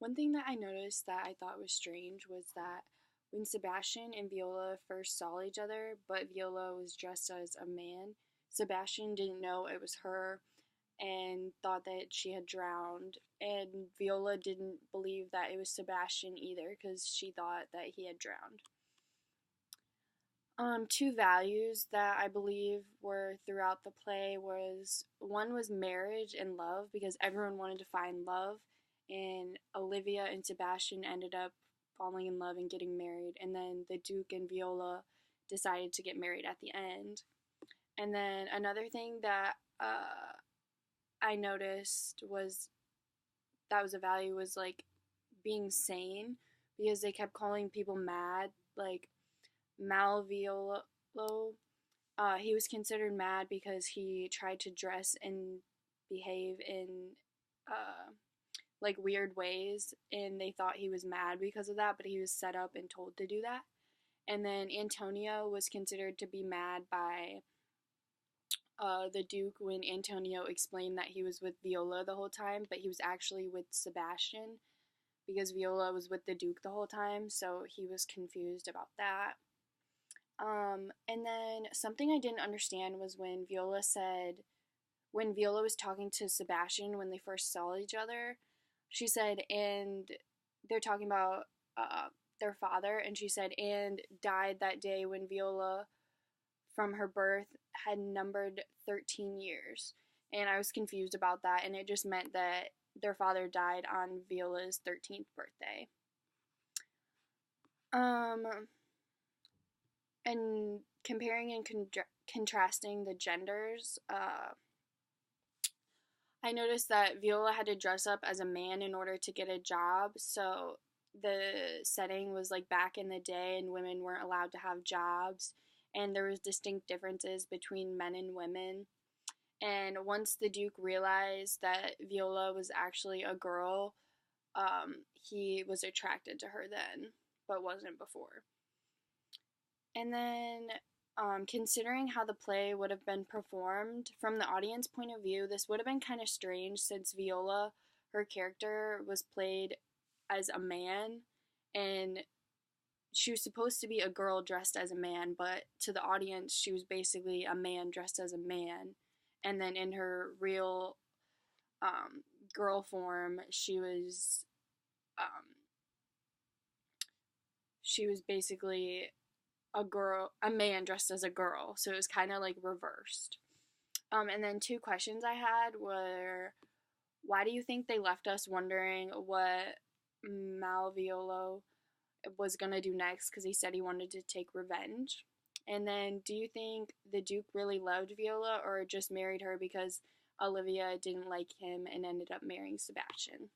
One thing that I noticed that I thought was strange was that when Sebastian and Viola first saw each other, but Viola was dressed as a man, Sebastian didn't know it was her and thought that she had drowned, and Viola didn't believe that it was Sebastian either because she thought that he had drowned. Two values that I believe were throughout the play was one was marriage and love because everyone wanted to find love, and Olivia and Sebastian ended up falling in love and getting married, and then the Duke and Viola decided to get married at the end. And then another thing that I noticed was that was a value was like being sane because they kept calling people mad, like Malviolo. He was considered mad because he tried to dress and behave in uh, like weird ways, and they thought he was mad because of that, but he was set up and told to do that. And then Antonio was considered to be mad by the Duke when Antonio explained that he was with Viola the whole time, but he was actually with Sebastian because Viola was with the Duke the whole time, so he was confused about that. And then something I didn't understand was when Viola was talking to Sebastian when they first saw each other, she said, and they're talking about their father, and she said, and died that day when Viola, from her birth, had numbered 13 years. And I was confused about that, and it just meant that their father died on Viola's 13th birthday. And comparing and contrasting the genders, I noticed that Viola had to dress up as a man in order to get a job, so the setting was like back in the day and women weren't allowed to have jobs, and there was distinct differences between men and women. And once the Duke realized that Viola was actually a girl, he was attracted to her then, but wasn't before. And then, considering how the play would have been performed, from the audience point of view, this would have been kind of strange since Viola, her character, was played as a man, and she was supposed to be a girl dressed as a man, but to the audience, she was basically a man dressed as a man. And then in her real girl form, she was basically a man dressed as a girl, so it was kind of like reversed. And then two questions I had were, why do you think they left us wondering what Malviolo was gonna do next? Because he said he wanted to take revenge. And then, do you think the Duke really loved Viola or just married her because Olivia didn't like him and ended up marrying Sebastian?